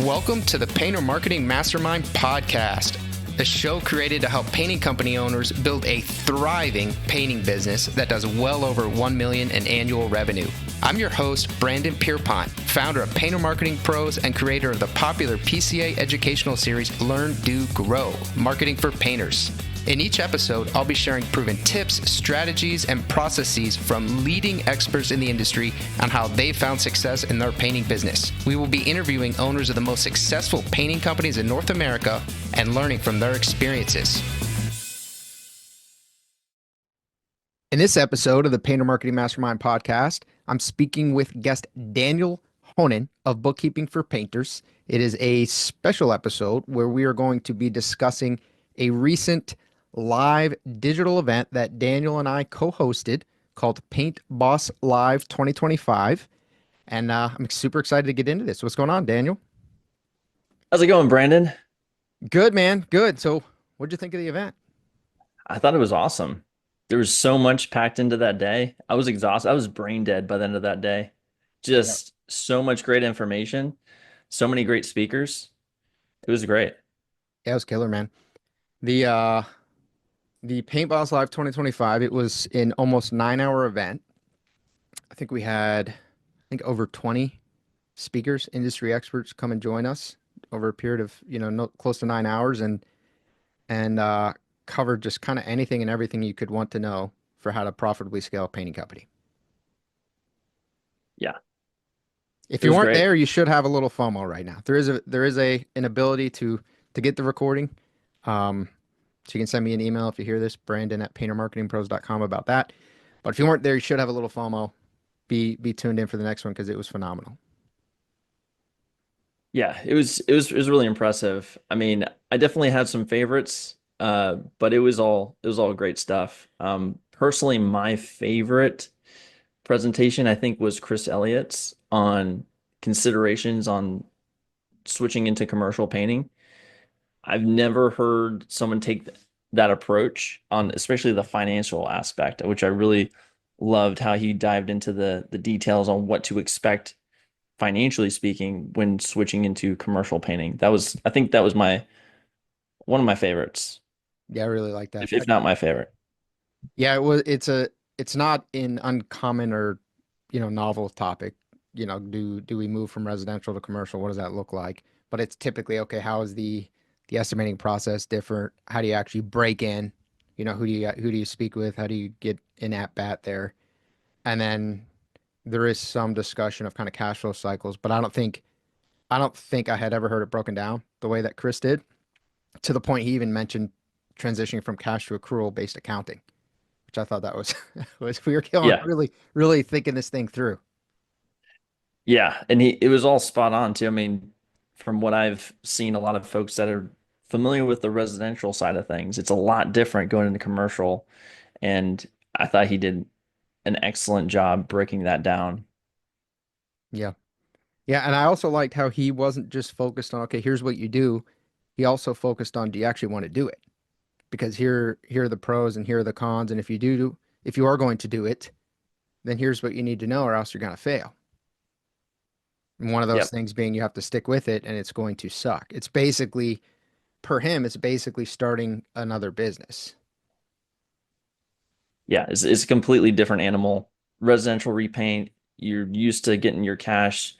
Welcome to the Painter Marketing Mastermind podcast, a show created to help painting company owners build a thriving painting business that does well over $1 million in annual revenue. I'm your host, Brandon Pierpont, founder of Painter Marketing Pros and creator of the popular PCA educational series Learn, Do, Grow, Marketing for Painters. In each episode, I'll be sharing proven tips, strategies, and processes from leading experts in the industry on how they found success in their painting business. We will be interviewing owners of the most successful painting companies in North America and learning from their experiences. In this episode of the Painter Marketing Mastermind podcast, I'm speaking with guest Daniel Honan of Bookkeeping for Painters. It is a special episode where we are going to be discussing a recent live digital event that Daniel and I co-hosted called Paint Boss Live 2025. And I'm super excited to get into this. What's going on, Daniel? How's it going, Brandon? Good, man. Good. So what'd you think of the event? I thought it was awesome. There was so much packed into that day. I was exhausted. I was brain dead by the end of that day. Just so much great information, so many great speakers. It was great. Yeah, it was killer, man. The Paint Boss Live 2025, it was an almost 9-hour event. I think we had, over 20 speakers, industry experts come and join us over a period of, close to 9 hours and covered just kind of anything and everything you could want to know for how to profitably scale a painting company. Yeah. If you weren't there, you should have a little FOMO right now. There is an ability to get the recording. So you can send me an email if you hear this, Brandon@paintermarketingpros.com about that. But if you weren't there, you should have a little FOMO. Be tuned in for the next one because it was phenomenal. Yeah, it was really impressive. I mean, I definitely had some favorites, but it was all great stuff. Personally, my favorite presentation I think was Chris Elliott's on considerations on switching into commercial painting. I've never heard someone take that approach on, especially the financial aspect, which I really loved how he dived into the details on what to expect financially speaking when switching into commercial painting. I think that was one of my favorites. Yeah, I really like that. If not my favorite. Yeah, it's not an uncommon or, novel topic. Do we move from residential to commercial? What does that look like? But it's typically, okay, how is the estimating process different? How do you actually break in? Who do you speak with? How do you get an at bat there? And then there is some discussion of kind of cash flow cycles, but I don't think I had ever heard it broken down the way that Chris did, to the point he even mentioned transitioning from cash to accrual based accounting, which I thought that was we were really, really thinking this thing through. Yeah, and it was all spot on too. I mean, from what I've seen, a lot of folks that are familiar with the residential side of things, it's a lot different going into commercial. And I thought he did an excellent job breaking that down. Yeah. Yeah. And I also liked how he wasn't just focused on, okay, here's what you do. He also focused on, do you actually want to do it? Because here are the pros and here are the cons. And if you are going to do it, then here's what you need to know or else you're going to fail. And one of those things being you have to stick with it and it's going to suck. It's basically, per him, it's basically starting another business. Yeah, it's a completely different animal. Residential repaint, you're used to getting your cash,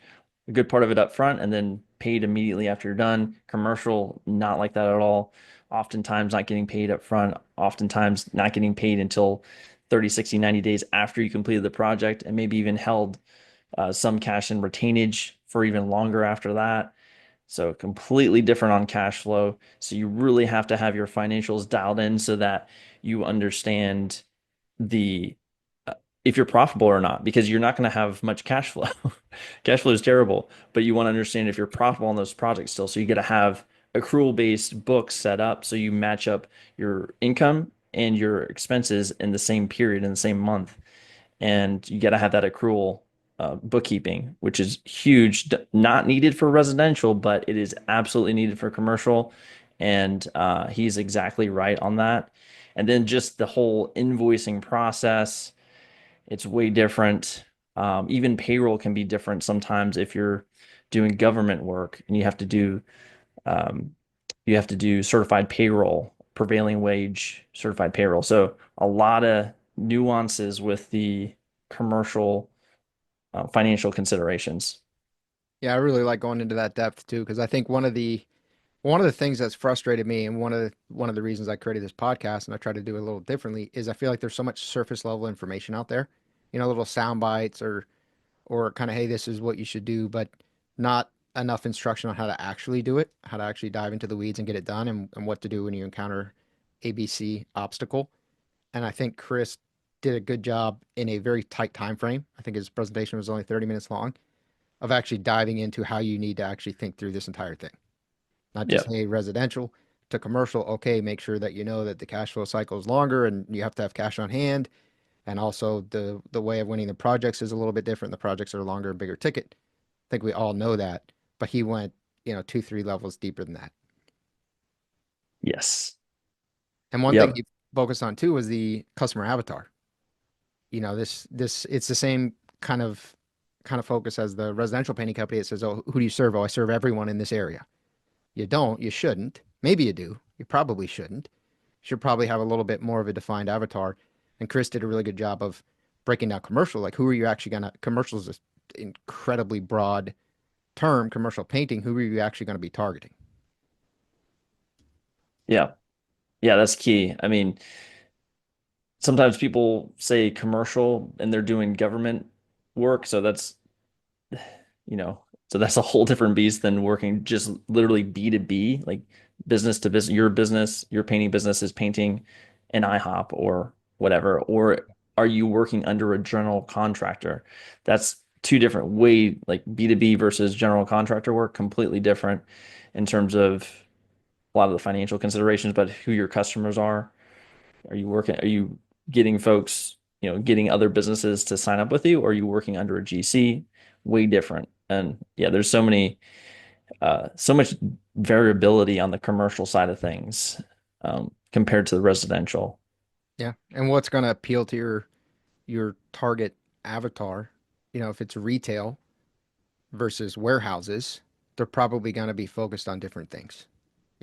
a good part of it up front, and then paid immediately after you're done. Commercial, not like that at all. Oftentimes not getting paid up front, oftentimes not getting paid until 30, 60, 90 days after you completed the project, and maybe even held some cash in retainage for even longer after that. So completely different on cash flow. So you really have to have your financials dialed in so that you understand if you're profitable or not, because you're not going to have much cash flow. Cash flow is terrible, but you want to understand if you're profitable on those projects still. So you got to have accrual-based books set up so you match up your income and your expenses in the same period, in the same month. And you got to have that accrual bookkeeping, which is huge, not needed for residential, but it is absolutely needed for commercial. And he's exactly right on that. And then just the whole invoicing process, it's way different. Even payroll can be different sometimes if you're doing government work, and um, you have to do certified payroll, prevailing wage certified payroll. So a lot of nuances with the commercial financial considerations. Yeah, I really like going into that depth too, because I think one of the things that's frustrated me, and one of the reasons I created this podcast and I try to do it a little differently, is I feel like there's so much surface level information out there, little sound bites or kind of, hey, this is what you should do, but not enough instruction on how to actually do it, how to actually dive into the weeds and get it done, and what to do when you encounter ABC obstacle. And I think Chris did a good job in a very tight time frame. I think his presentation was only 30 minutes long of actually diving into how you need to actually think through this entire thing. Not just, Yep. hey, residential to commercial. Okay, make sure that you know that the cash flow cycle is longer and you have to have cash on hand. And also the way of winning the projects is a little bit different. The projects are longer and bigger ticket. I think we all know that. But he went, 2, 3 levels deeper than that. Yes. And one thing Yep. he focused on too was the customer avatar. This it's the same kind of focus as the residential painting company. It says, oh, who do you serve? Oh, I serve everyone in this area. You don't, you shouldn't. Maybe you do. You probably shouldn't. You should probably have a little bit more of a defined avatar. And Chris did a really good job of breaking down commercial. Like, who are you actually gonna? Commercial is an incredibly broad term. Commercial painting. Who are you actually going to be targeting? Yeah. Yeah, that's key. I mean, sometimes people say commercial and they're doing government work, so you know, so that's a whole different beast than working just literally B2B, like business to business. Your business, your painting business is painting an IHOP or whatever, or are you working under a general contractor? That's two different way, like B2B versus general contractor work, completely different in terms of a lot of the financial considerations, but who your customers are. Are you getting folks, getting other businesses to sign up with you, or are you working under a GC? Way different. And yeah, there's so much variability on the commercial side of things compared to the residential. Yeah. And what's going to appeal to your target avatar? If it's retail versus warehouses, they're probably going to be focused on different things.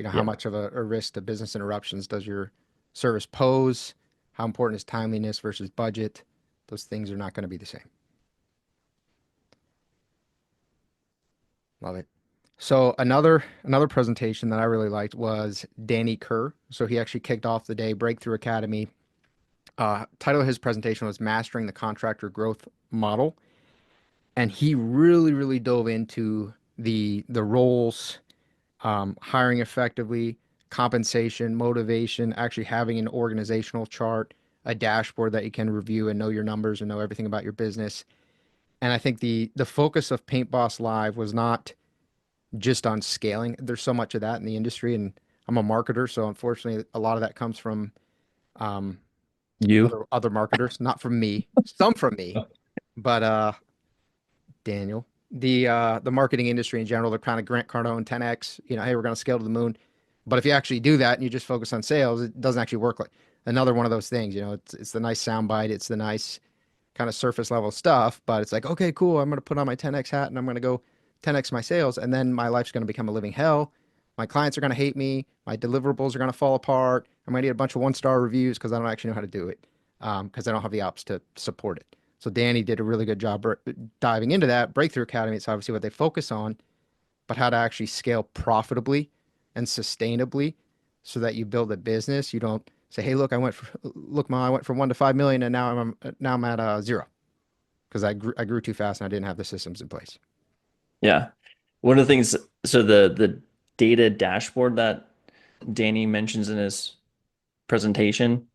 How Yep. much of a risk to business interruptions does your service pose? How important is timeliness versus budget? Those things are not going to be the same. Love it. So another presentation that I really liked was Danny Kerr. So he actually kicked off the day Breakthrough Academy. Title of his presentation was Mastering the Contractor Growth Model, and he really dove into the roles, hiring effectively, compensation, motivation, actually having an organizational chart, a dashboard that you can review and know your numbers and know everything about your business. And I think the focus of Paint Boss Live was not just on scaling. There's so much of that in the industry, and I'm a marketer, so unfortunately, a lot of that comes from um, You? other marketers, not from me. Some from me, but Daniel, the marketing industry in general, they're kind of Grant Cardone 10x. Hey, we're going to scale to the moon. But if you actually do that and you just focus on sales, it doesn't actually work like another one of those things. It's the nice soundbite, it's the nice kind of surface level stuff, but it's like, okay, cool, I'm going to put on my 10x hat and I'm going to go 10x my sales, and then my life's going to become a living hell. My clients are going to hate me. My deliverables are going to fall apart. I'm going to need a bunch of one-star reviews because I don't actually know how to do it, because I don't have the ops to support it. So Danny did a really good job diving into that. Breakthrough Academy, it's obviously what they focus on, but how to actually scale profitably and sustainably so that you build a business. You don't say, "Hey, look, Ma, I went from 1 to 5 million, and now I'm at zero because I grew too fast and I didn't have the systems in place." Yeah. One of the things, so the data dashboard that Danny mentions in his presentation,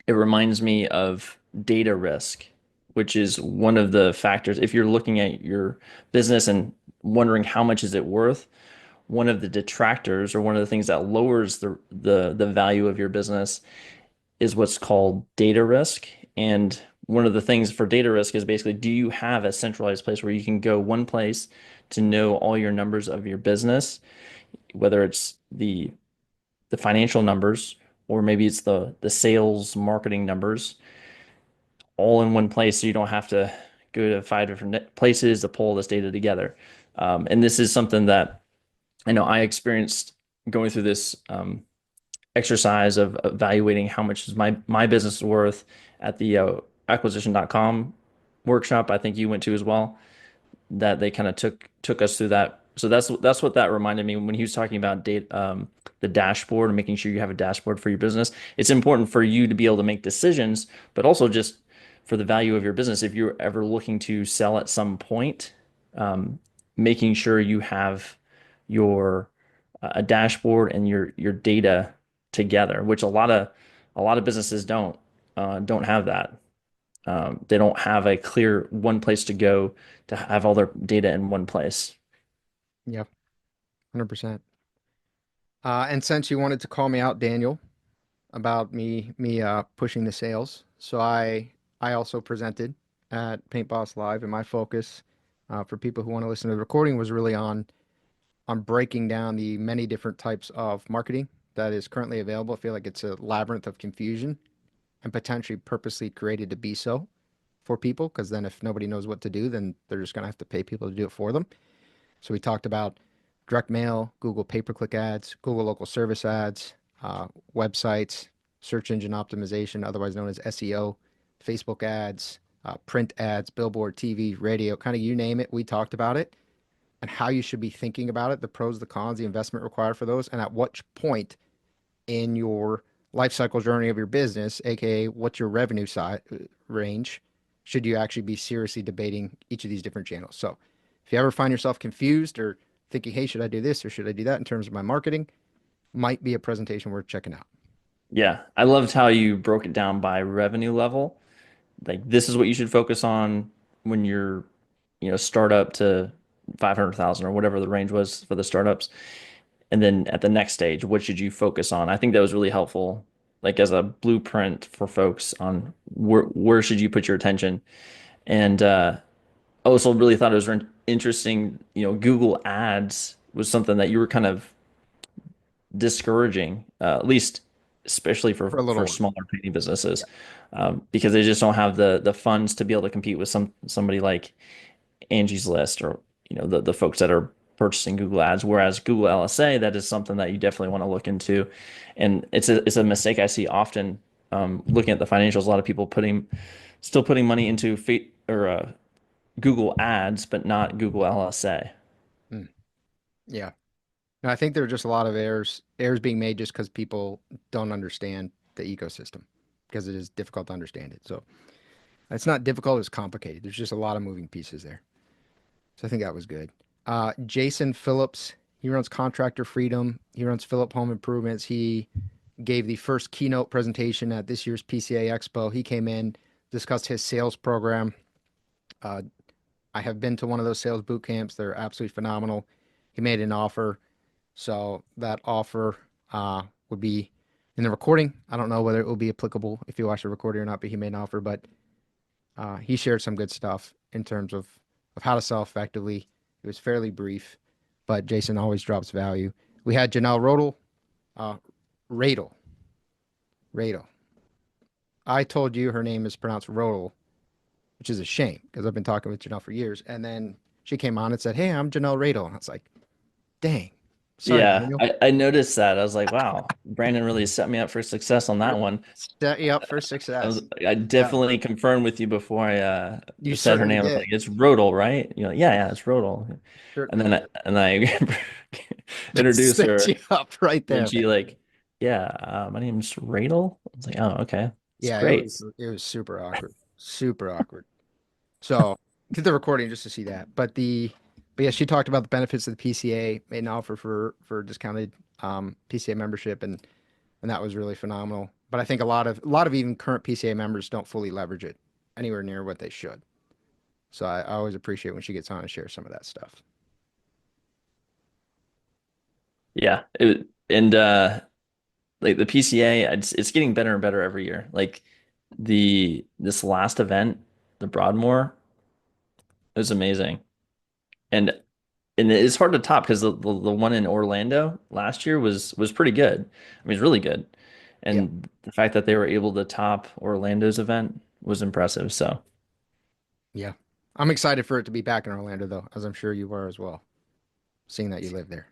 it reminds me of data risk, which is one of the factors. If you're looking at your business and wondering how much is it worth, one of the detractors or one of the things that lowers the value of your business is what's called data risk. And one of the things for data risk is basically, do you have a centralized place where you can go one place to know all your numbers of your business, whether it's the financial numbers or maybe it's the sales marketing numbers all in one place so you don't have to go to 5 different places to pull this data together. And this is something that I know I experienced going through this exercise of evaluating how much is my business worth at the acquisition.com workshop I think you went to as well, that they kind of took us through that. So that's what that reminded me when he was talking about the dashboard and making sure you have a dashboard for your business. It's important for you to be able to make decisions, but also just for the value of your business. If you're ever looking to sell at some point, um, making sure you have your a dashboard and your data together, which a lot of businesses don't have that. They don't have a clear one place to go to have all their data in one place. Yeah, 100%. And since you wanted to call me out, Daniel, about me pushing the sales, so I also presented at Paint Boss Live, and my focus for people who want to listen to the recording was really on breaking down the many different types of marketing that is currently available. I feel like it's a labyrinth of confusion and potentially purposely created to be so for people, because then if nobody knows what to do, then they're just going to have to pay people to do it for them. So we talked about direct mail, Google pay-per-click ads, Google local service ads, websites, search engine optimization, otherwise known as SEO, Facebook ads, print ads, billboard, TV, radio, kind of you name it. We talked about it and how you should be thinking about it, the pros, the cons, the investment required for those, and at what point in your life cycle journey of your business, aka what's your revenue side range, should you actually be seriously debating each of these different channels. So if you ever find yourself confused or thinking, hey, should I do this or should I do that in terms of my marketing, might be a presentation worth checking out. Yeah, I loved how you broke it down by revenue level. Like this is what you should focus on when you're, startup to 500,000 or whatever the range was for the startups. And then at the next stage, what should you focus on? I think that was really helpful, like as a blueprint for folks on where should you put your attention. And I also really thought it was interesting, Google Ads was something that you were kind of discouraging, at least especially for For a little for one. smaller tiny Yeah. businesses, because they just don't have the funds to be able to compete with somebody like Angie's List or the folks that are purchasing Google Ads. Whereas Google LSA, that is something that you definitely want to look into, and it's a mistake I see often. Looking at the financials, a lot of people still putting money into Google Ads, but not Google LSA. Mm, yeah. No, I think there are just a lot of errors being made just because people don't understand the ecosystem because it is difficult to understand it. So it's not difficult, it's complicated. There's just a lot of moving pieces there. So I think that was good. Jason Phillips, he runs Contractor Freedom. He runs Phillip Home Improvements. He gave the first keynote presentation at this year's PCA Expo. He came in, discussed his sales program. Uh, I have been to one of those sales boot camps. They're absolutely phenomenal. He made an offer. So that offer would be in the recording. I don't know whether it will be applicable if you watch the recording or not, but he made an offer. But he shared some good stuff in terms of how to sell effectively. It was fairly brief, but Jason always drops value. We had Janelle Rodel, uh, Radel, Radel. I told you her name is pronounced Rodel, which is a shame because I've been talking with Janelle for years. And then she came on and said, "Hey, I'm Janelle Radel." And I was like, "Dang, sorry, Yeah, Daniel." I noticed that. I was like, wow, Brandon really set me up for success on that one. Set you up for I, success. I Yeah, definitely confirmed with you before I you said her certainly name. I was like, did. it's Rodel, right? You're like, yeah, it's Rodel. And Certainly then did. I introduced Set her. you up right Then there, man. she like, yeah, my name's Radel. I was like, oh, okay, it's Yeah, great. it was super awkward. Super awkward. So did the recording just to see that. But yeah, she talked about the benefits of the PCA, made an offer for discounted PCA membership, and that was really phenomenal. But I think a lot of even current PCA members don't fully leverage it anywhere near what they should. So I always appreciate when she gets on and shares some of that stuff. Yeah, and like the PCA, it's getting better and better every year. Like this last event, the Broadmoor, it was amazing. And and it's hard to top because the one in Orlando last year was pretty good. I mean, it's really good. Yeah, And the fact that they were able to top Orlando's event was impressive. So yeah. I'm excited for it to be back in Orlando though, as I'm sure you are as well. seeing that you live there.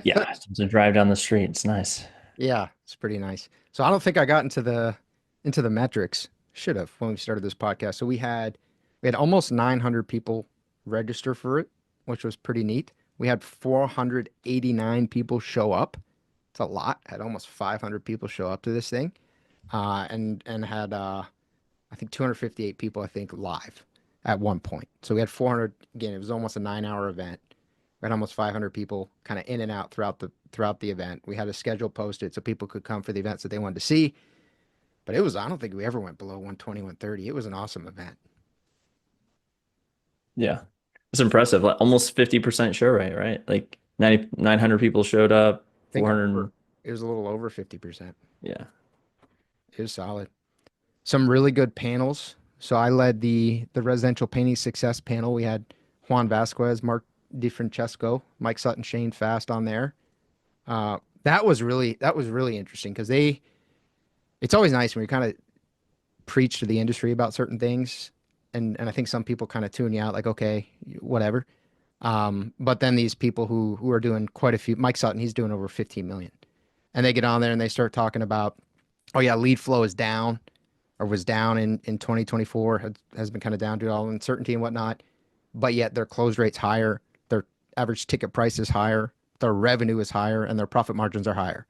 Yeah, to drive down the street, it's nice. Yeah, it's pretty nice. So I don't think I got into the metrics. Should have when we started this podcast. So we had almost 900 people register for it, which was pretty neat. We had 489 people show up. It's a lot. Had almost 500 people show up to this thing, and had I think 258 people I think live at one point. So we had 400 again. It was almost a 9 hour event. We had almost 500 people kind of in and out throughout the event. We had a schedule posted so people could come for the events that they wanted to see. But it was I don't think we ever went below 120, 130. It was an awesome event. Yeah. It's impressive. Like almost 50% show rate, right? Like 900 people showed up, I think 400. over it was a little over 50%. Yeah. It was solid. Some really good panels. So I led the residential painting success panel. We had Juan Vasquez, Mark DiFrancesco, Mike Sutton, Shane Fast on there. That was really interesting because they it's always nice when you kind of preach to the industry about certain things, and I think some people kind of tune you out like okay whatever. But then these people who are doing quite a few, Mike Sutton, he's doing over 15 million, and they get on there and they start talking about oh yeah, lead flow is down or was down in 2024, has been kind of down due to all uncertainty and whatnot, but yet their close rate's higher, their average ticket price is higher, their revenue is higher, and their profit margins are higher.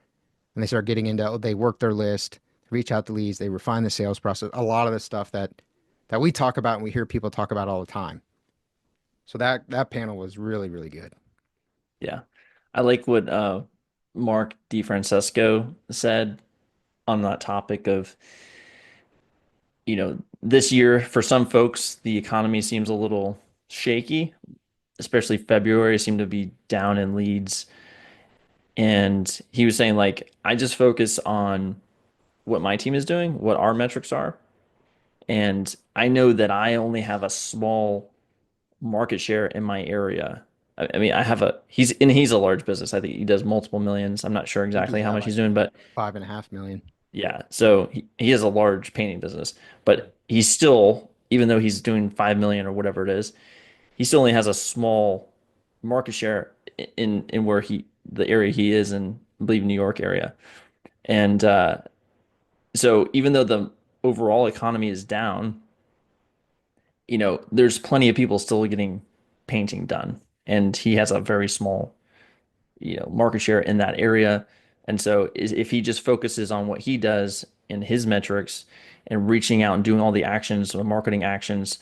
And they start getting into, oh, they work their list, reach out to leads, they refine the sales process, a lot of the stuff that we talk about and we hear people talk about all the time. So that panel was really, really good. Yeah. I like what Mark DiFrancesco said on that topic of, this year for some folks, the economy seems a little shaky, especially February seemed to be down in leads. And he was saying, like, I just focus on what my team is doing, what our metrics are. And I know that I only have a small market share in my area. I mean, he's a large business. I think he does multiple millions. I'm not sure I think exactly he's how at much like he's doing, but 5.5 million. yeah. So he has a large painting business, but he's still, even though he's doing 5 million or whatever it is, he still only has a small market share in where the area he is in, I believe, New York area. And so even though the overall economy is down, there's plenty of people still getting painting done. And he has a very small, market share in that area. And so if he just focuses on what he does in his metrics and reaching out and doing all the actions, the marketing actions,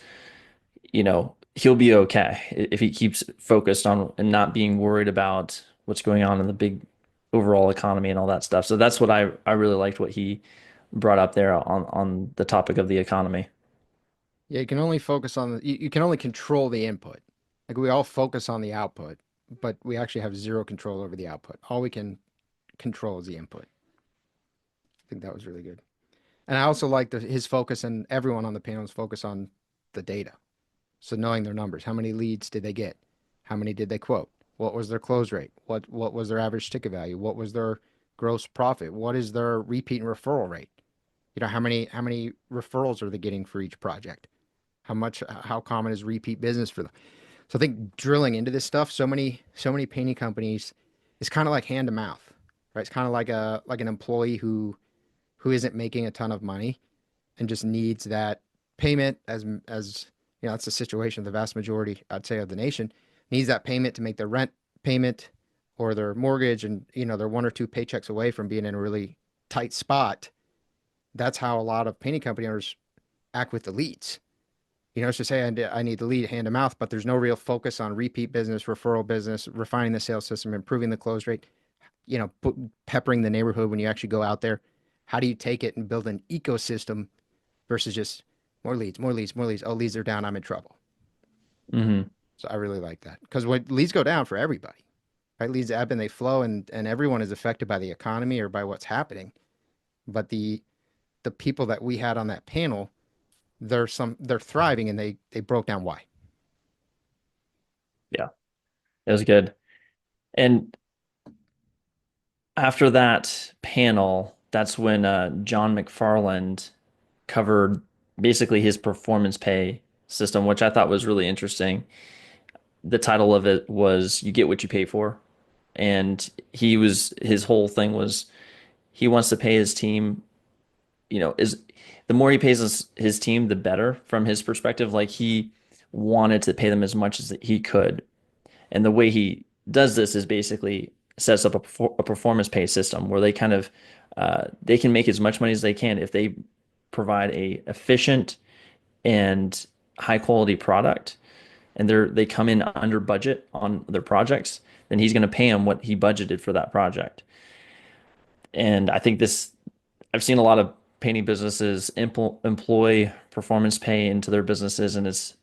he'll be okay if he keeps focused on and not being worried about what's going on in the big overall economy and all that stuff. So that's what I really liked what he brought up there on the topic of the economy. Yeah, you can only focus on you can only control the input. Like we all focus on the output, but we actually have zero control over the output. All we can control is the input. I think that was really good. And I also like his focus and everyone on the panel's focus on the data. So knowing their numbers, how many leads did they get? How many did they quote? What was their close rate? What was their average ticket value? What was their gross profit? What is their repeat and referral rate? How many referrals are they getting for each project? How common is repeat business for them? So I think drilling into this stuff, so many painting companies, it's kind of like hand to mouth, right? It's kind of like an employee who isn't making a ton of money and just needs that payment as that's the situation. The vast majority, I'd say, of the nation needs that payment to make their rent payment or their mortgage, and they're one or two paychecks away from being in a really tight spot. That's how a lot of painting company owners act with the leads. It's just, hey, I need the lead hand to mouth, but there's no real focus on repeat business, referral business, refining the sales system, improving the close rate, peppering the neighborhood when you actually go out there. How do you take it and build an ecosystem versus just more leads, more leads, more leads? Oh, leads are down. I'm in trouble. Hmm. So I really like that because when leads go down for everybody, right? Leads ebb and they flow, and everyone is affected by the economy or by what's happening. But the people that we had on that panel, they're thriving, and they broke down why. Yeah, it was good. And after that panel, that's when John McFarland covered basically his performance pay system, which I thought was really interesting. the title of it was "You Get What You Pay For," and his whole thing was he wants to pay his team. Is the more he pays his team, the better from his perspective. Like he wanted to pay them as much as he could, and the way he does this is basically sets up a performance pay system where they can make as much money as they can if they provide a efficient and high quality product, and they come in under budget on their projects, then he's going to pay them what he budgeted for that project. And I think I've seen a lot of painting businesses employ performance pay into their businesses, and it's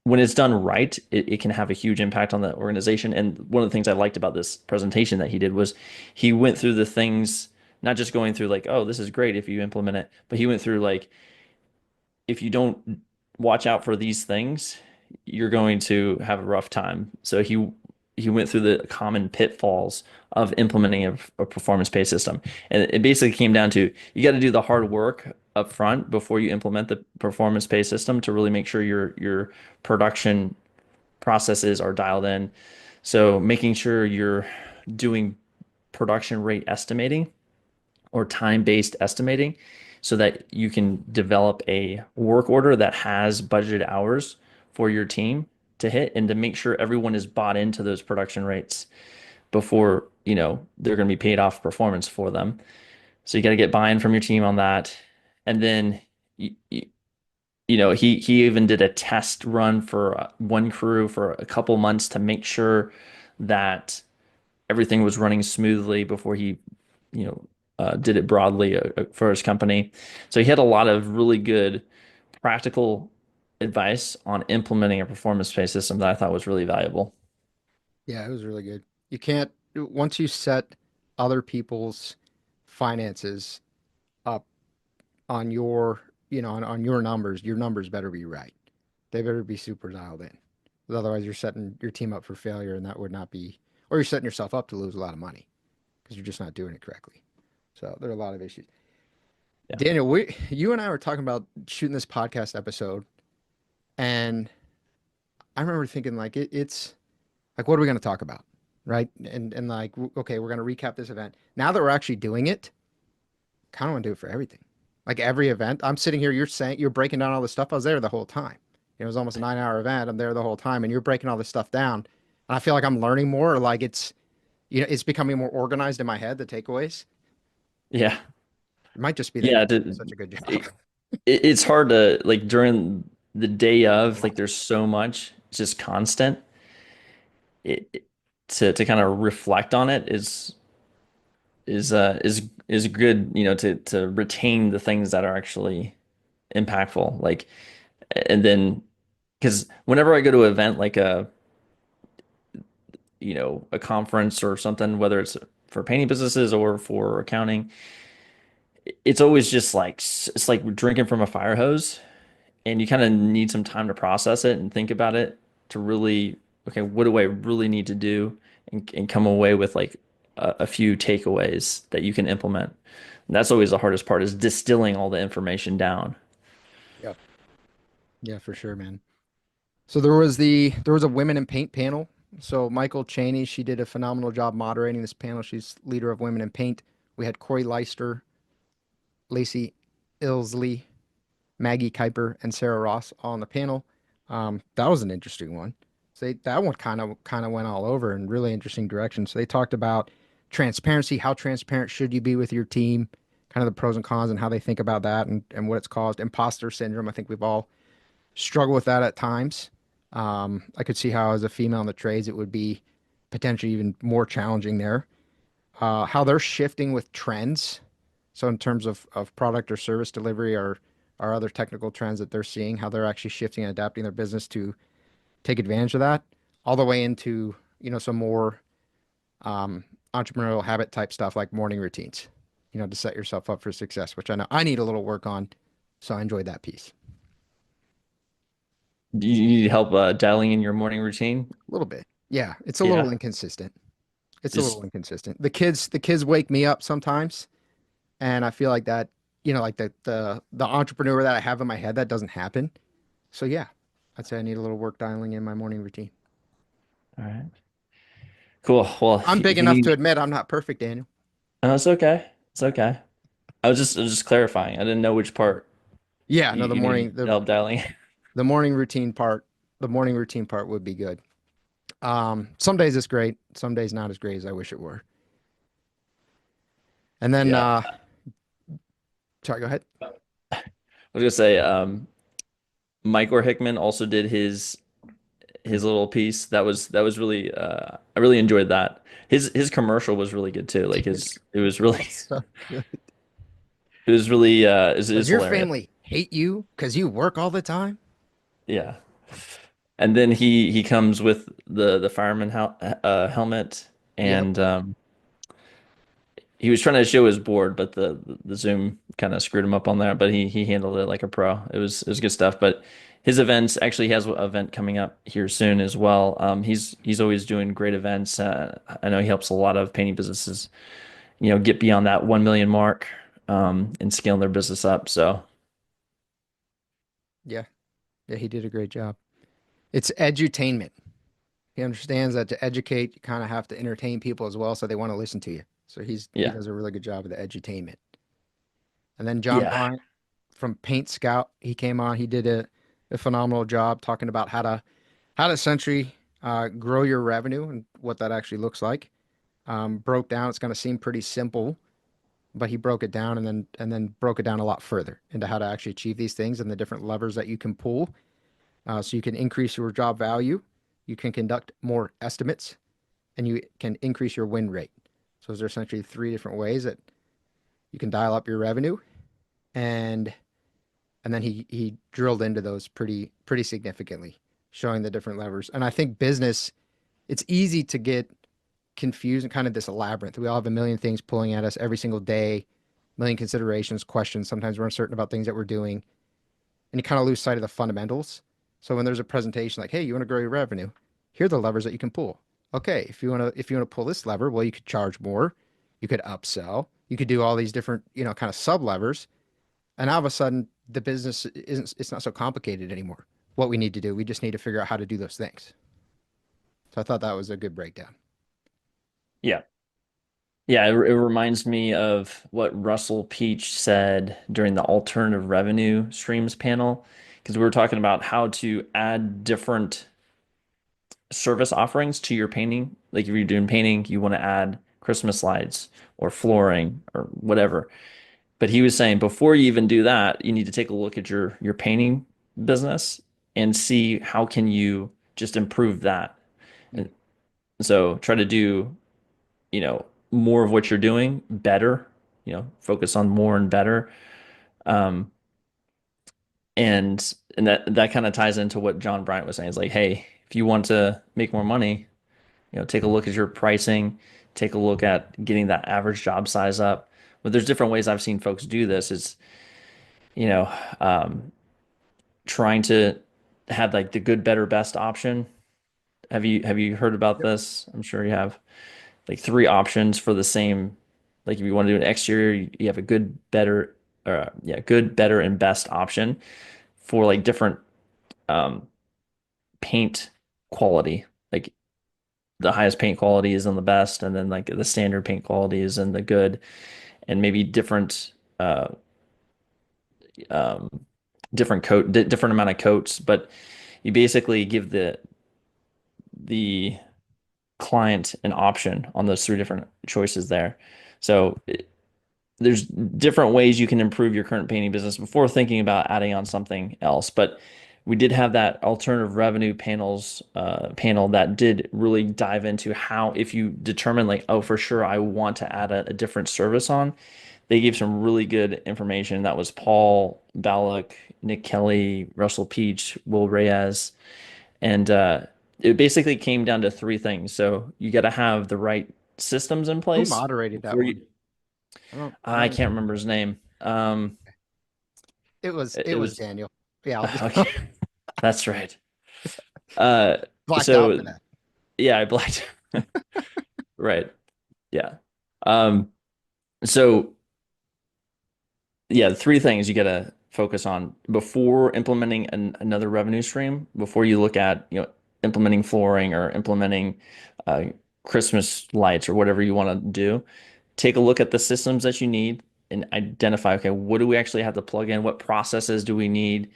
when it's done right, it can have a huge impact on the organization. And one of the things I liked about this presentation that he did was he went through the things, not just going through like, oh, this is great if you implement it, but he went through like, if you don't watch out for these things, you're going to have a rough time. So he went through the common pitfalls of implementing a performance-based system. And it basically came down to you got to do the hard work up front before you implement the performance-based system to really make sure your production processes are dialed in. So making sure you're doing production rate estimating or time-based estimating so that you can develop a work order that has budgeted hours for your team to hit and to make sure everyone is bought into those production rates before, they're going to be paid off performance for them. So you got to get buy-in from your team on that. And then, he even did a test run for one crew for a couple months to make sure that everything was running smoothly before he, did it broadly for his company. So he had a lot of really good practical advice on implementing a performance-based system that I thought was really valuable. Yeah, it was really good. You can't, once you set other people's finances up on on your numbers better be right. They better be super dialed in. 'Cause otherwise, you're setting your team up for failure, and that would not be, or you're setting yourself up to lose a lot of money because you're just not doing it correctly. So there are a lot of issues. Yeah. Daniel, you and I were talking about shooting this podcast episode, and I remember thinking like it's like, what are we going to talk about, right? And like, okay, we're going to recap this event. Now that we're actually doing it, kind of want to do it for everything. Like every event, I'm sitting here, you're breaking down all this stuff. I was there the whole time. It was almost a 9 hour event. I'm there the whole time, and you're breaking all this stuff down. And I feel like I'm learning more. Like it's becoming more organized in my head. The takeaways. Yeah. It might just be that Yeah. you're doing such a good job. It's hard to like during the day of like there's so much it's just constant it to kind of reflect on it is good, to retain the things that are actually impactful, like. And then because whenever I go to an event like a conference or something, whether it's for painting businesses or for accounting, it's always just like it's like drinking from a fire hose, and you kind of need some time to process it and think about it to really, okay, what do I really need to do, and come away with like a few takeaways that you can implement. And that's always the hardest part, is distilling all the information down. Yep. Yeah, for sure, man. So there was a women in paint panel. So Michael Cheney, she did a phenomenal job moderating this panel. She's leader of Women in Paint. We had Corey Leister, Lacey Ilsley, Maggie Kuiper, and Sarah Ross all on the panel. That was an interesting one. That one kind of went all over in really interesting directions. So they talked about transparency, how transparent should you be with your team, kind of the pros and cons and how they think about that and what it's caused. Imposter syndrome. I think we've all struggled with that at times. I could see how as a female in the trades it would be potentially even more challenging there. How they're shifting with trends. So in terms of product or service delivery or other technical trends that they're seeing, how they're actually shifting and adapting their business to take advantage of that, all the way into, some more entrepreneurial habit type stuff like morning routines, to set yourself up for success, which I know I need a little work on. So I enjoyed that piece Do you need help dialing in your morning routine? a little bit. Yeah, it's a little Yeah, inconsistent. It's a little just inconsistent. The kids wake me up sometimes, and I feel like that, like the entrepreneur that I have in my head, that doesn't happen. So yeah. I'd say I need a little work dialing in my morning routine. All right. Cool. Well, I'm big if you enough need to me, admit I'm not perfect, Daniel. oh, it's okay. It's okay. I was just clarifying. I didn't know which part Yeah, no, you needed help dialing. the morning routine part, the morning routine part would be good. Some days it's great, some days not as great as I wish it were. And then, Yeah. sorry, go ahead. I was gonna say, Mike or Hickman also did his little piece. That was really I really enjoyed that. His commercial was really good too. Like his it was really So good. it was really it Does is your hilarious. family hate you because you work all the time? Yeah. And then he comes with the fireman helmet, Yep. and he was trying to show his board, but the Zoom kind of screwed him up on that. But he handled it like a pro. It was good stuff. But his events actually he has an event coming up here soon as well. He's always doing great events. I know he helps a lot of painting businesses, get beyond that 1 million mark, and scaling their business up. So Yeah. Yeah, he did a great job. It's edutainment. He understands that to educate, you kind of have to entertain people as well, so they want to listen to you. So he yeah, does a really good job of the edutainment. And then John yeah, Bryant from Paint Scout, he came on. He did a phenomenal job talking about how to essentially grow your revenue and what that actually looks like. Broke down. It's going to seem pretty simple, but he broke it down and then broke it down a lot further into how to actually achieve these things and the different levers that you can pull, so you can increase your job value, you can conduct more estimates, and you can increase your win rate. So those are essentially three different ways that you can dial up your revenue, and and then he drilled into those pretty significantly, showing the different levers. And I think business, it's easy to get confused and kind of this labyrinth. We all have a million things pulling at us every single day, million considerations, questions. Sometimes we're uncertain about things that we're doing, and you kind of lose sight of the fundamentals. So when there's a presentation like, "Hey, you want to grow your revenue? Here are the levers that you can pull." Okay, if you want to pull this lever, well, you could charge more, you could upsell, you could do all these different kind of sub levers, and now all of a sudden the business isn't it's not so complicated anymore. What we need to do, we just need to figure out how to do those things. So I thought that was a good breakdown. yeah. Yeah, it reminds me of what Russell Peach said during the alternative revenue streams panel, because we were talking about how to add different service offerings to your painting. Like if you're doing painting, you want to add Christmas lights or flooring or whatever. But he was saying before you even do that, you need to take a look at your painting business and see how can you just improve that. Mm. And so try to do, more of what you're doing better, focus on more and better. Um, and that kind of ties into what John Bryant was saying. It's like, hey, if you want to make more money, take a look at your pricing, take a look at getting that average job size up. But there's different ways I've seen folks do this. Is, you know, um, trying to have like the good, better, best option. Have you heard about Yep. this? I'm sure you have. Like three options for the same. Like if you want to do an exterior, you have a good, better, yeah, good, better, and best option for like different um, paint quality. Like the highest paint quality is in the best, and then like the standard paint quality is in the good, and maybe um, different amount of coats. But you basically give the client an option on those three different choices there. So there's different ways you can improve your current painting business before thinking about adding on something else. But we did have that alternative revenue panel that did really dive into how if you determine like, oh, for sure, I want to add a different service on. They gave some really good information. That was Paul Ballack, Nick Kelly, Russell Peach, Will Reyes, and it basically came down to three things. So you got to have the right systems in Who place moderated that before one? you. I I don't can't remember. remember his name. It was It, it it was was Daniel. Yeah, I'll just okay. That's right. Uh, blacked out for so that. yeah, I blacked. Right. Yeah. Um, so yeah, the three things you got to focus on before implementing another revenue stream, before you look at, implementing flooring or implementing uh, Christmas lights or whatever you want to do. Take a look at the systems that you need and identify, okay, what do we actually have to plug in? What processes do we need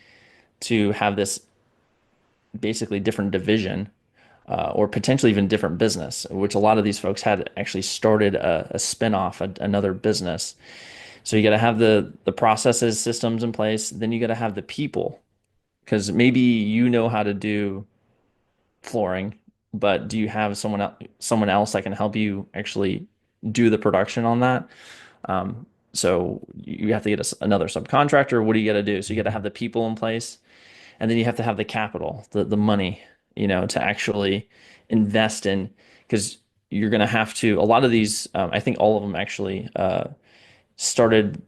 to have this basically different division or potentially even different business, which a lot of these folks had actually started a spin-off, another business. So you got to have the processes, systems in place. Then you got to have the people, because maybe you know how to do flooring, but do you have someone else that can help you actually do the production on that? So you have to get another subcontractor. What do you got to do? So you got to have the people in place, and then you have to have the capital, the money, to actually invest in, because you're going to have to. A lot of these, I think all of them actually started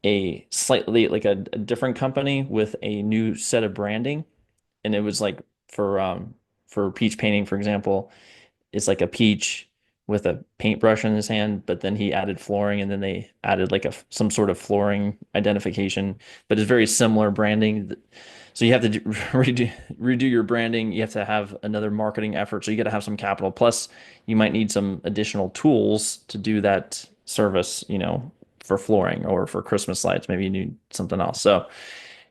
a slightly like a different company with a new set of branding, and it was like for peach painting, for example, it's like a peach with a paintbrush in his hand, but then he added flooring, and then they added like some sort of flooring identification, but it's very similar branding. So you have to redo your branding. You have to have another marketing effort. So you got to have some capital. Plus, you might need some additional tools to do that service, for flooring or for Christmas lights. Maybe you need something else. So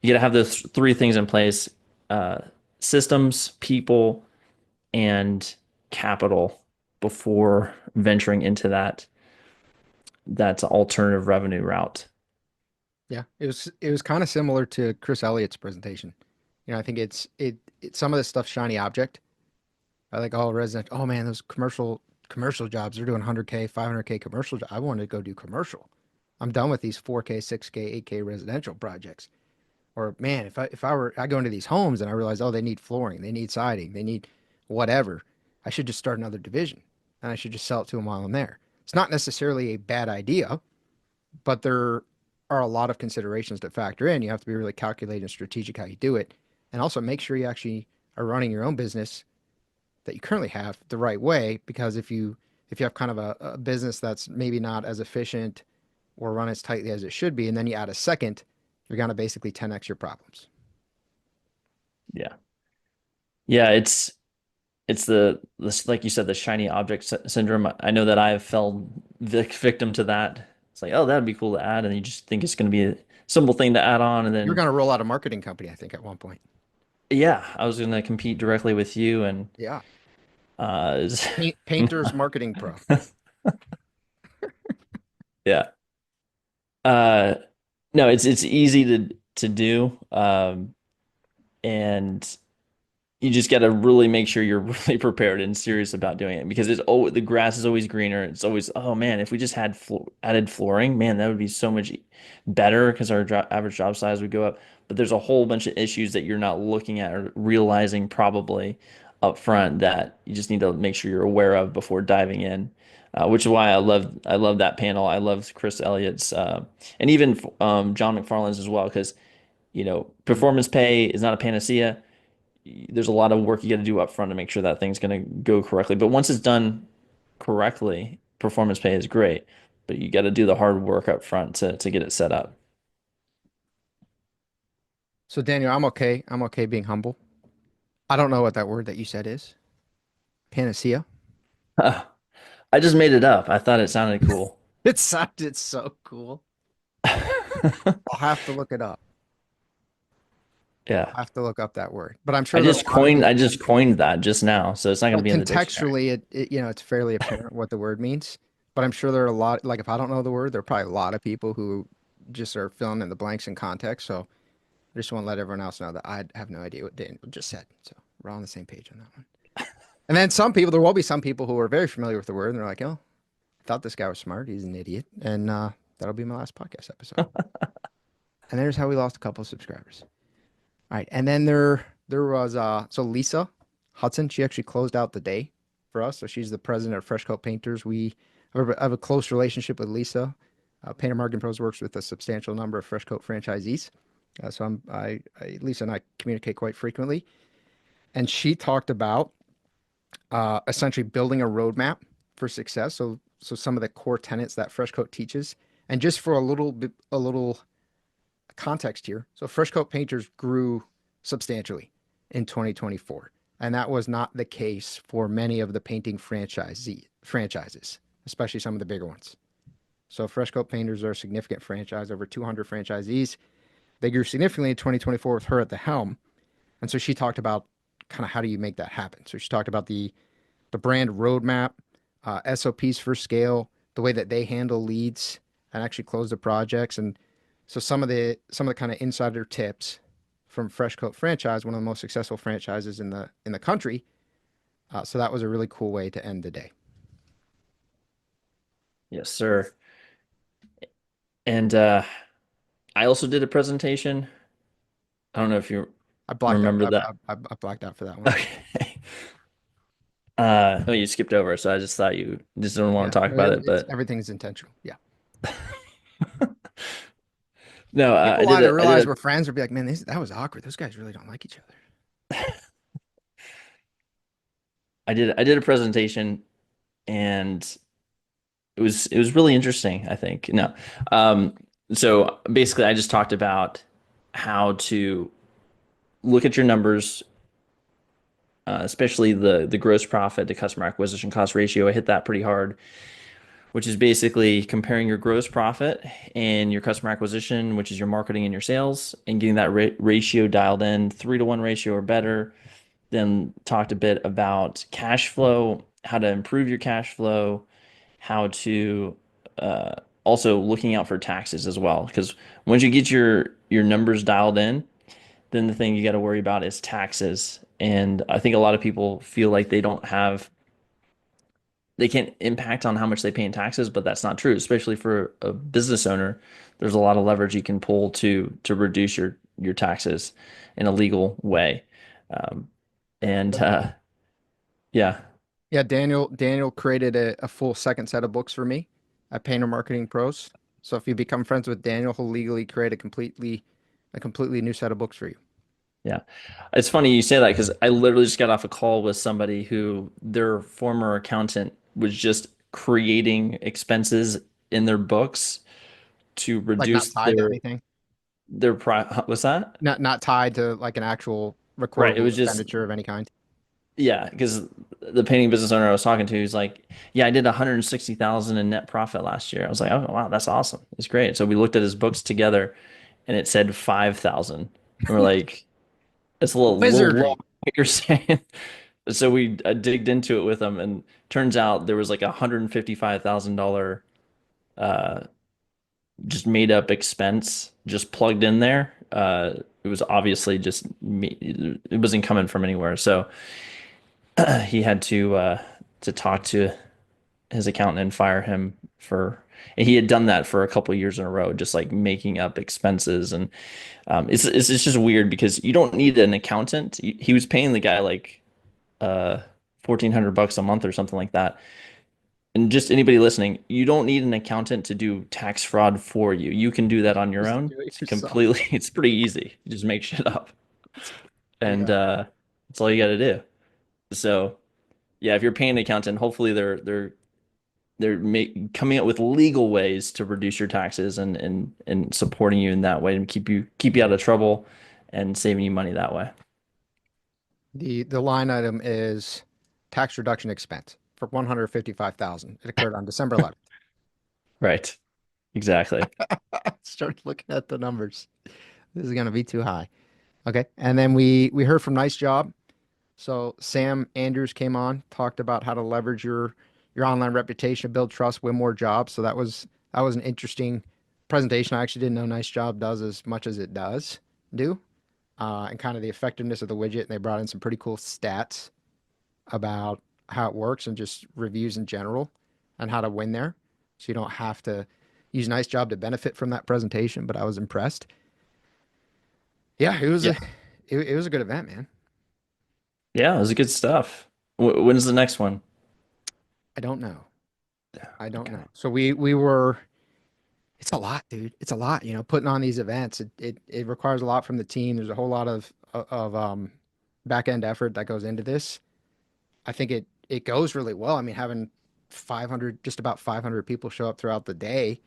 you got to have those three things in place: uh, systems, people, and capital before venturing into that alternative revenue route. Yeah, it was kind of similar to Chris Elliott's presentation. I think it's some of this stuff shiny object. I like all resident. Oh man, those commercial jobs. They're doing 100K, 500K commercial. I wanted to go do commercial. I'm done with these 4K, 6K, 8K residential projects. Or man, if I go into these homes and I realize, oh, they need flooring, they need siding, they need whatever, I should just start another division and I should just sell it to them while I'm there. It's not necessarily a bad idea, but there are a lot of considerations to factor in. You have to be really calculated and strategic how you do it, and also make sure you actually are running your own business that you currently have the right way. Because if you have kind of a business that's maybe not as efficient or run as tightly as it should be, and then you add a second, you're gonna basically 10x your problems. Yeah. Yeah, it's the this like you said, the shiny object syndrome. I know that I've fell victim to that. It's like, oh, that'd be cool to add, and you just think it's going to be a simple thing to add on, and You're then gonna roll out a marketing company, I think, at one point. yeah, I was going to compete directly with you, and Yeah, uh, Painters Marketing Pro. yeah, uh, no, it's easy to do, and you just got to really make sure you're really prepared and serious about doing it, because the grass is always greener. It's always, oh man, if we just had added flooring, man, that would be so much better, because our average job size would go up. But there's a whole bunch of issues that you're not looking at or realizing probably up front that you just need to make sure you're aware of before diving in. Which is why I love that panel. I love Chris Elliott's and even John McFarland's as well, because performance pay is not a panacea. There's a lot of work you got to do up front to make sure that thing's going to go correctly. But once it's done correctly, performance pay is great. But you got to do the hard work up front to get it set up. So Daniel, I'm okay. I'm okay being humble. I don't know what that word that you said is. Panacea. I just made it up. I thought it sounded cool. It sounded so cool. I'll have to look it up. Yeah. I'll have to look up that word. But I'm sure there are a lot of I people. just coined that just now, so it's not going to Well, be in the dictionary. contextually, it's fairly apparent what the word means. But I'm sure there are a lot. Like if I don't know the word, there are probably a lot of people who just are filling in the blanks in context. So I just want to let everyone else know that I have no idea what Daniel just said. So we're all on the same page on that one. And then some people, there will be some people who are very familiar with the word, and they're like, "Oh, I thought this guy was smart. He's an idiot." And that'll be my last podcast episode. And there's how we lost a couple of subscribers. All right, and then there was so Lisa Hudson. She actually closed out the day for us. So she's the president of Fresh Coat Painters. We have a close relationship with Lisa. Painter Marketing Pros works with a substantial number of Fresh Coat franchisees. So Lisa and I communicate quite frequently. And she talked about essentially building a roadmap for success. So some of the core tenets that Fresh Coat teaches, and just for a little context here. So Fresh Coat Painters grew substantially in 2024, and that was not the case for many of the painting franchises, especially some of the bigger ones. So Fresh Coat Painters are a significant franchise, over 200 franchisees. They grew significantly in 2024 with her at the helm. And so she talked about kind of how do you make that happen. So she talked about the brand roadmap, SOPs for scale, the way that they handle leads and actually close the projects. And so some of the kind of insider tips from Fresh Coat franchise, one of the most successful franchises in the country. So that was a really cool way to end the day. Yes, sir. And I also did a presentation. I don't know if you I blacked out. remember that. I blacked out for that one. Okay. Oh, you skipped over, so I just thought you just don't want Yeah, to talk about it. it's But everything's intentional. Yeah, no, people either realize we're friends or be like, man, that was awkward. Those guys really don't like each other. I did a presentation, and it was really interesting, I think. No. Um, so basically I just talked about how to look at your numbers, especially the gross profit to customer acquisition cost ratio. I hit that pretty hard, which is basically comparing your gross profit and your customer acquisition, which is your marketing and your sales, and getting that ratio dialed in, 3-to-1 ratio or better. Then talked a bit about cash flow, how to improve your cash flow, how to uh, also looking out for taxes as well. Because once you get your numbers dialed in, then the thing you got to worry about is taxes. And I think a lot of people feel like they can't impact on how much they pay in taxes, but that's not true. Especially for a business owner, there's a lot of leverage you can pull to reduce your taxes in a legal way. Um, and yeah, Yeah, Daniel created a full second set of books for me at Painter Marketing Pros. So if you become friends with Daniel, he'll legally create a completely new set of books for you. yeah. It's funny you say that because I literally just got off a call with somebody who their former accountant was just creating expenses in their books to Like not reduce tied to anything. their what's that? Not tied to like an actual Right. It recordable was just expenditure of any kind. yeah, because the painting business owner I was talking to, he's like, "Yeah, I did 160,000 in net profit last year." I was like, "Oh, wow, that's awesome. It's great." So we looked at his books together, and it said 5,000. And we're like, "It's little low, Wizardry. what you're saying." So we digged into it with him, and turns out there was like $155,000 uh, just made up expense just plugged in there. It was obviously just me, it wasn't coming from anywhere. So he had to talk to his accountant and fire him for. And he had done that for a couple of years in a row, just like making up expenses, and it's just weird because you don't need an accountant. He was paying the guy like 1,400 bucks a month or something like that. And just anybody listening, you don't need an accountant to do tax fraud for you. You can do that on your Just own. do it It's yourself. completely, it's pretty easy. You just make shit up, and Yeah. that's all you got to do. So yeah, if you're paying an accountant, hopefully they're coming up with legal ways to reduce your taxes and supporting you in that way and keep you out of trouble and saving you money that way. The line item is tax reduction expense for 155,000. It occurred on December 11th. Right. Exactly. Started looking at the numbers. This is going to be too high. Okay. And then we heard from Nice Job. So Sam Andrews came on, talked about how to leverage your online reputation, build trust, win more jobs. So that was an interesting presentation. I actually didn't know Nice Job does as much as it does do, and kind of the effectiveness of the widget. And they brought in some pretty cool stats about how it works and just reviews in general and how to win there. So you don't have to use Nice Job to benefit from that presentation. But I was impressed. Yeah, Yeah. it was a good event, man. Yeah, it was good stuff. When's the next one? I don't know. I don't Okay. know. So we were. It's a lot, dude. It's a lot. Putting on these events. It requires a lot from the team. There's a whole lot of back end effort that goes into this. I think it goes really well. I mean, having 500, just about 500 people show up throughout the day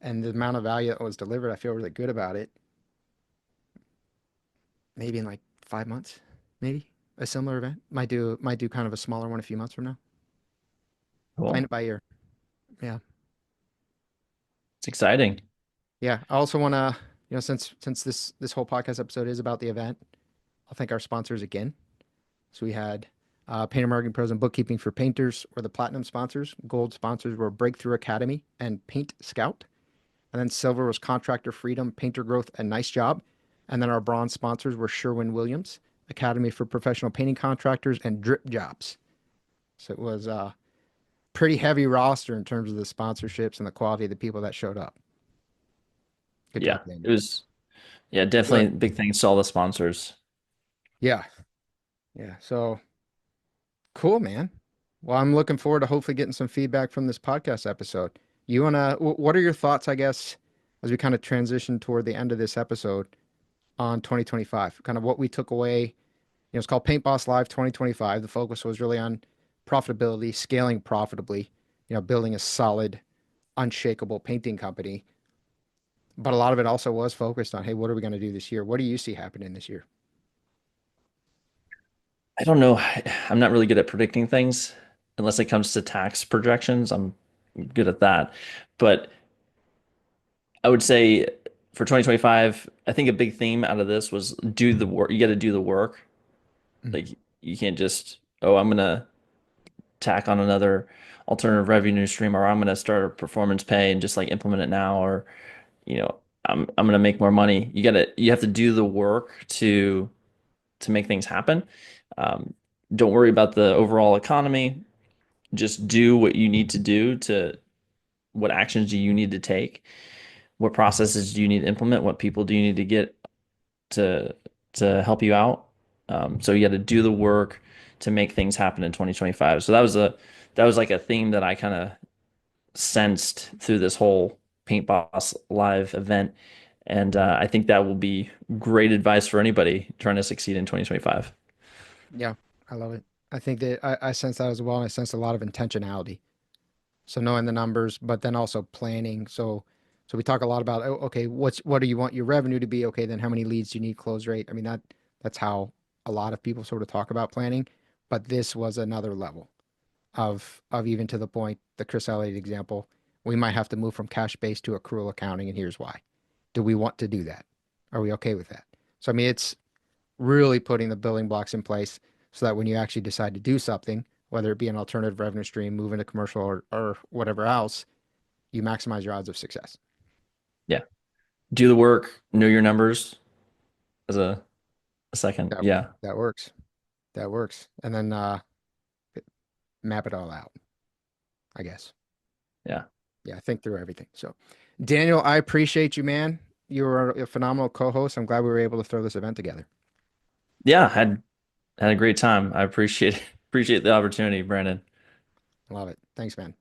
and the amount of value that was delivered, I feel really good about it. Maybe in like 5 months, maybe a similar event. Might do kind of a smaller one a few months from now. Playing Cool. it by ear. Yeah. It's exciting. Yeah. I also want to, since this whole podcast episode is about the event, I'll thank our sponsors again. So we had Painter Marketing Pros and Bookkeeping for Painters were the platinum sponsors. Gold sponsors were Breakthrough Academy and Paint Scout. And then silver was Contractor Freedom, Painter Growth, and Nice Job. And then our bronze sponsors were Sherwin-Williams, Academy for Professional Painting Contractors, and Drip Jobs. So it was a pretty heavy roster in terms of the sponsorships and the quality of the people that showed up. Good Yeah, job, Daniel. it was, yeah, Good. definitely big thanks to all the sponsors. Yeah. Yeah. So cool, man. Well, I'm looking forward to hopefully getting some feedback from this podcast episode. What are your thoughts, I guess, as we kind of transition toward the end of this episode on 2025? Kind of what we took away. It's called Paint Boss Live 2025. The focus was really on profitability, scaling profitably, building a solid, unshakable painting company. But a lot of it also was focused on, hey, what are we going to do this year? What do you see happening this year? I don't know. I'm not really good at predicting things unless it comes to tax projections. I'm good at that. But I would say for 2025, I think a big theme out of this was do the work. You got to do the work. Mhm. Like you can't just, oh, I'm gonna tack on another alternative revenue stream, or I'm gonna start a performance pay and just like implement it now, or you know, I'm gonna make more money. You have to do the work to make things happen. Um, don't worry about the overall economy. Just do what you need to do to what actions do you need to take? What processes do you need to implement? What people do you need to get to help you out? So you got to do the work to make things happen in 2025. So that was like a theme that I kind of sensed through this whole Paint Boss Live event, and I think that will be great advice for anybody trying to succeed in 2025. Yeah, I love it. I think that I sense that as well. And I sense a lot of intentionality. So knowing the numbers, but then also planning. So we talk a lot about, oh, okay, what do you want your revenue to be? Okay, then how many leads do you need, close rate? I mean, that's how a lot of people sort of talk about planning. But this was another level of even to the point, the Chris Elliott example, we might have to move from cash based to accrual accounting, and here's why. Do we want to do that? Are we okay with that? So I mean, it's really putting the building blocks in place so that when you actually decide to do something, whether it be an alternative revenue stream, move into commercial or whatever else, you maximize your odds of success. Yeah, do the work, know your numbers as a second. That Yeah, that works. That works. And then map it all out, I guess. yeah, Yeah, think through everything. So, Daniel, I appreciate you, man. You were a phenomenal co-host. I'm glad we were able to throw this event together. yeah. Had a great time. I appreciate appreciate the opportunity, Brandon. Love it. Thanks, man.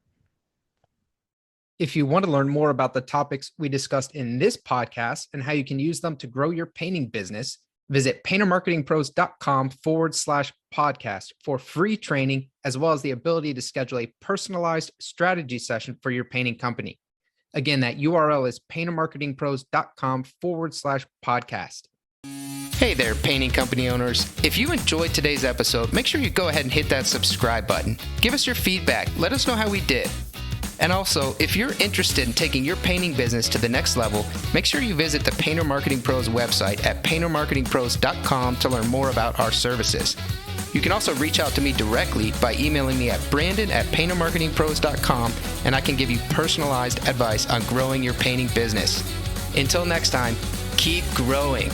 If you want to learn more about the topics we discussed in this podcast and how you can use them to grow your painting business, visit paintermarketingpros.com/podcast for free training, as well as the ability to schedule a personalized strategy session for your painting company. Again, that URL is paintermarketingpros.com/podcast. Hey there, painting company owners. If you enjoyed today's episode, make sure you go ahead and hit that subscribe button. Give us your feedback. Let us know how we did. And also, if you're interested in taking your painting business to the next level, make sure you visit the Painter Marketing Pros website at paintermarketingpros.com to learn more about our services. You can also reach out to me directly by emailing me at brandon@paintermarketingpros.com, and I can give you personalized advice on growing your painting business. Until next time, keep growing.